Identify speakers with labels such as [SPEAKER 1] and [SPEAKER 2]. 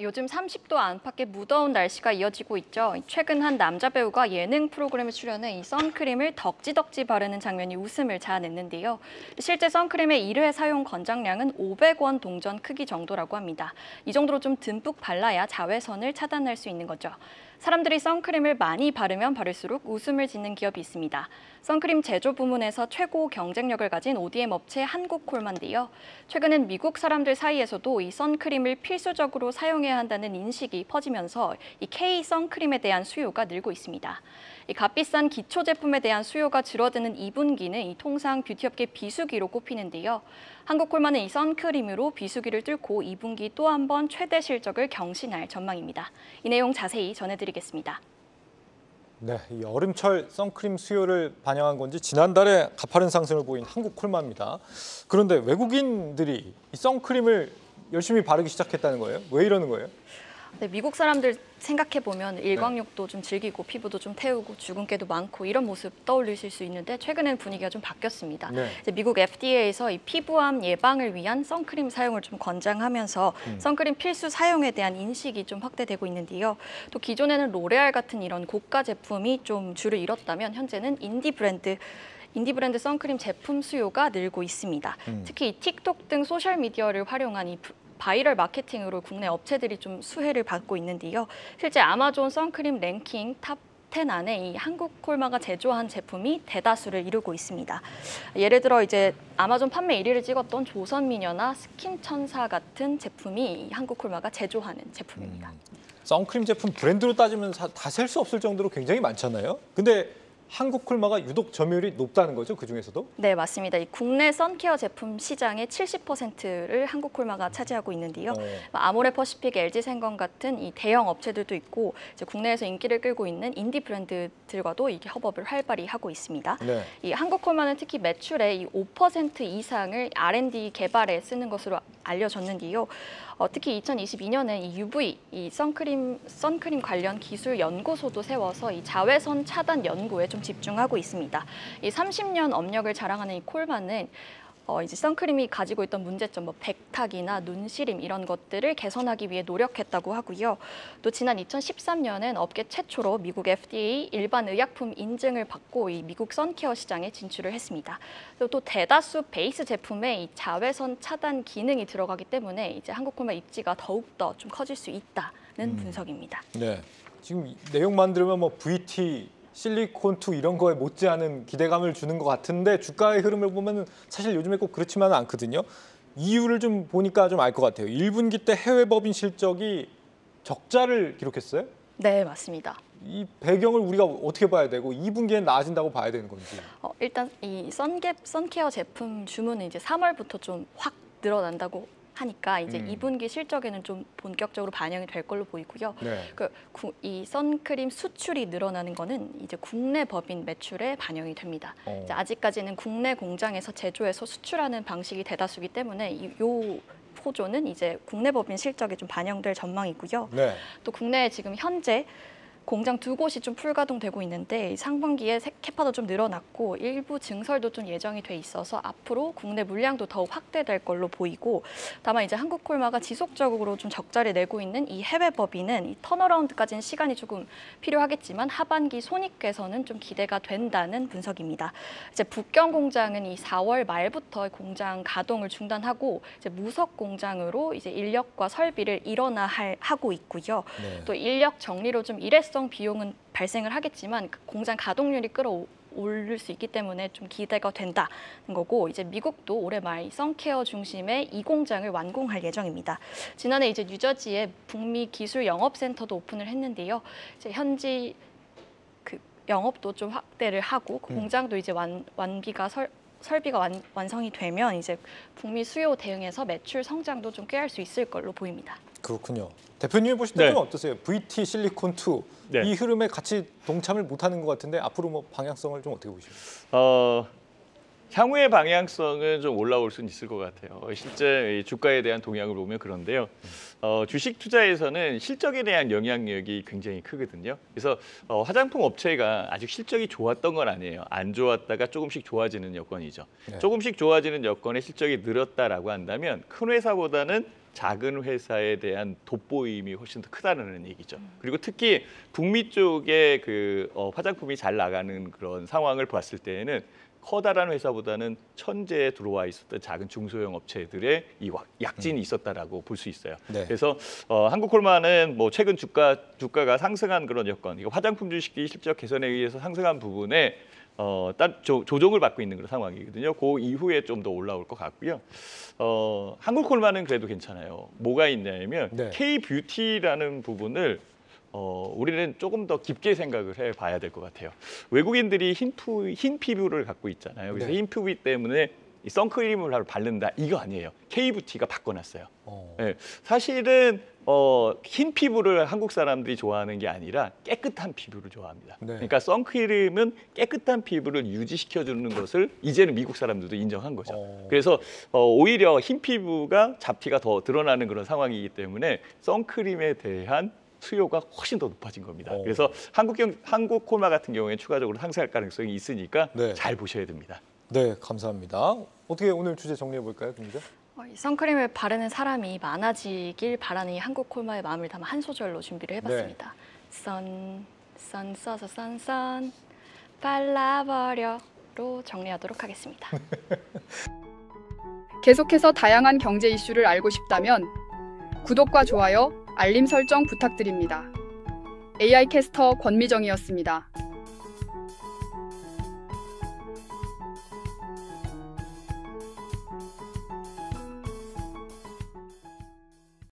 [SPEAKER 1] 요즘 30도 안팎의 무더운 날씨가 이어지고 있죠. 최근 한 남자 배우가 예능 프로그램에 출연해 이 선크림을 덕지덕지 바르는 장면이 웃음을 자아냈는데요. 실제 선크림의 1회 사용 권장량은 500원 동전 크기 정도라고 합니다. 이 정도로 좀 듬뿍 발라야 자외선을 차단할 수 있는 거죠. 사람들이 선크림을 많이 바르면 바를수록 웃음을 짓는 기업이 있습니다. 선크림 제조 부문에서 최고 경쟁력을 가진 ODM 업체 한국콜마인데요. 최근엔 미국 사람들 사이에서도 이 선크림을 필수적으로 사용해야 한다는 인식이 퍼지면서 이 K 선크림에 대한 수요가 늘고 있습니다. 이 값비싼 기초 제품에 대한 수요가 줄어드는 2분기는 이 통상 뷰티업계 비수기로 꼽히는데요. 한국콜마는 이 선크림으로 비수기를 뚫고 2분기 또 한 번 최대 실적을 경신할 전망입니다. 이 내용 자세히 전해드리겠습니다.
[SPEAKER 2] 네, 이 여름철 선크림 수요를 반영한 건지 지난달에 가파른 상승을 보인 한국콜마입니다. 그런데 외국인들이 이 선크림을 열심히 바르기 시작했다는 거예요? 왜 이러는 거예요?
[SPEAKER 1] 네, 미국 사람들 생각해보면 일광욕도 좀 즐기고 피부도 좀 태우고 주근깨도 많고 이런 모습 떠올리실 수 있는데 최근엔 분위기가 좀 바뀌었습니다. 이제 미국 FDA에서 이 피부암 예방을 위한 선크림 사용을 좀 권장하면서 선크림 필수 사용에 대한 인식이 좀 확대되고 있는데요. 또 기존에는 로레알 같은 이런 고가 제품이 좀 줄을 잃었다면 현재는 인디 브랜드 선크림 제품 수요가 늘고 있습니다. 특히 이 틱톡 등 소셜미디어를 활용한 이 바이럴 마케팅으로 국내 업체들이 좀 수혜를 받고 있는데요. 실제 아마존 선크림 랭킹 탑 10 안에 이 한국콜마가 제조한 제품이 대다수를 이루고 있습니다. 예를 들어 이제 아마존 판매 1위를 찍었던 조선미녀나 스킨천사 같은 제품이 한국콜마가 제조하는 제품입니다.
[SPEAKER 2] 선크림 제품 브랜드로 따지면 다 셀 수 없을 정도로 굉장히 많잖아요. 근데 한국콜마가 유독 점유율이 높다는 거죠, 그중에서도?
[SPEAKER 1] 네, 맞습니다. 이 국내 선케어 제품 시장의 70%를 한국콜마가 차지하고 있는데요. 아모레퍼시픽, LG생건 같은 이 대형 업체들도 있고 이제 국내에서 인기를 끌고 있는 인디 브랜드들과도 이게 협업을 활발히 하고 있습니다. 이 한국콜마는 특히 매출의 이 5% 이상을 R&D 개발에 쓰는 것으로 알려졌는데요. 특히 2022년에 이 UV, 이 선크림 관련 기술 연구소도 세워서 이 자외선 차단 연구에 좀 집중하고 있습니다. 이 30년 업력을 자랑하는 이 콜마는 이제 선크림이 가지고 있던 문제점, 뭐 백탁이나 눈시림 이런 것들을 개선하기 위해 노력했다고 하고요. 또 지난 2013년엔 업계 최초로 미국 FDA 일반 의약품 인증을 받고 이 미국 선케어 시장에 진출을 했습니다. 또 대다수 베이스 제품에 이 자외선 차단 기능이 들어가기 때문에 이제 한국콜마 입지가 더욱더 좀 커질 수 있다는 분석입니다.
[SPEAKER 2] 네, 지금 내용만 들으면 뭐 VT 실리콘2 이런 거에 못지않은 기대감을 주는 것 같은데 주가의 흐름을 보면 사실 요즘에 꼭 그렇지만은 않거든요. 이유를 좀 보니까 좀 알 것 같아요. 1분기 때 해외 법인 실적이 적자를 기록했어요?
[SPEAKER 1] 네, 맞습니다.
[SPEAKER 2] 이 배경을 우리가 어떻게 봐야 되고 2분기엔 나아진다고 봐야 되는 건지.
[SPEAKER 1] 일단 이 선케어 제품 주문은 이제 3월부터 좀 확 늘어난다고 하니까 이제 2분기 실적에는 좀 본격적으로 반영이 될 걸로 보이고요. 이 선크림 수출이 늘어나는 거는 이제 국내 법인 매출에 반영이 됩니다. 이제 아직까지는 국내 공장에서 제조해서 수출하는 방식이 대다수기 때문에 이 호조는 이제 국내 법인 실적에 좀 반영될 전망이고요. 또 국내에 지금 현재 공장 2곳이 좀 풀가동되고 있는데 상반기에 캐파도 좀 늘어났고 일부 증설도 좀 예정이 돼 있어서 앞으로 국내 물량도 더욱 확대될 걸로 보이고 다만 이제 한국콜마가 지속적으로 좀 적자를 내고 있는 이 해외 법인은 이 턴어라운드까지는 시간이 조금 필요하겠지만 하반기 손익 개선은 좀 기대가 된다는 분석입니다. 이제 북경 공장은 이 4월 말부터 공장 가동을 중단하고 이제 무석 공장으로 이제 인력과 설비를 일원화하고 있고요. 또 인력 정리로 좀 일회성 비용은 발생을 하겠지만 공장 가동률이 끌어올릴 수 있기 때문에 좀 기대가 된다는 거고 이제 미국도 올해 말 선케어 중심의 이 공장을 완공할 예정입니다. 지난해 이제 뉴저지에 북미 기술 영업센터도 오픈을 했는데요. 이제 현지 그 영업도 좀 확대를 하고 공장도 이제 설비가 완성이 되면 이제 북미 수요 대응해서 매출 성장도 좀 꾀할 수 있을 걸로 보입니다.
[SPEAKER 2] 그렇군요. 대표님이 보실 때 좀 어떠세요? VT 실리콘2 이 흐름에 같이 동참을 못하는 것 같은데 앞으로 뭐 방향성을 좀 어떻게 보십니까?
[SPEAKER 3] 향후의 방향성은 좀 올라올 수는 있을 것 같아요. 실제 주가에 대한 동향을 보면 그런데요. 주식 투자에서는 실적에 대한 영향력이 굉장히 크거든요. 그래서 화장품 업체가 아직 실적이 좋았던 건 아니에요. 안 좋았다가 조금씩 좋아지는 여건이죠. 조금씩 좋아지는 여건에 실적이 늘었다라고 한다면 큰 회사보다는 작은 회사에 대한 돋보임이 훨씬 더 크다는 얘기죠. 그리고 특히 북미 쪽에 그 화장품이 잘 나가는 그런 상황을 봤을 때에는 커다란 회사보다는 천재에 들어와 있었던 작은 중소형 업체들의 이 약진이 있었다라고 볼 수 있어요.
[SPEAKER 2] 네.
[SPEAKER 3] 그래서 한국콜마는 뭐 최근 주가가 상승한 그런 여건, 이거 화장품 주식이 실적 개선에 의해서 상승한 부분에 조정을 받고 있는 그런 상황이거든요. 그 이후에 좀 더 올라올 것 같고요. 한국콜마는 그래도 괜찮아요. 뭐가 있냐면
[SPEAKER 2] 네.
[SPEAKER 3] K-뷰티라는 부분을 우리는 조금 더 깊게 생각을 해봐야 될 것 같아요. 외국인들이 흰 피부를 갖고 있잖아요. 그래서
[SPEAKER 2] 네.
[SPEAKER 3] 흰 피부 때문에 이 선크림을 바른다 이거 아니에요. K-뷰티가 바꿔놨어요. 네, 사실은 흰 피부를 한국 사람들이 좋아하는 게 아니라 깨끗한 피부를 좋아합니다.
[SPEAKER 2] 네.
[SPEAKER 3] 그러니까 선크림은 깨끗한 피부를 유지시켜주는 것을 이제는 미국 사람들도 인정한 거죠. 그래서 오히려 흰 피부가 잡티가 더 드러나는 그런 상황이기 때문에 선크림에 대한 수요가 훨씬 더 높아진 겁니다. 그래서 한국콜마 같은 경우에 추가적으로 상승할 가능성이 있으니까
[SPEAKER 2] 네.
[SPEAKER 3] 잘 보셔야 됩니다.
[SPEAKER 2] 네, 감사합니다. 어떻게 오늘 주제 정리해 볼까요, 김 기자?
[SPEAKER 1] 이 선크림을 바르는 사람이 많아지길 바라는 이 한국콜마의 마음을 담아 한 소절로 준비를 해봤습니다. 선 써서 선 발라버려로 정리하도록 하겠습니다.
[SPEAKER 4] 계속해서 다양한 경제 이슈를 알고 싶다면 구독과 좋아요, 알림 설정 부탁드립니다. AI 캐스터 권미정이었습니다.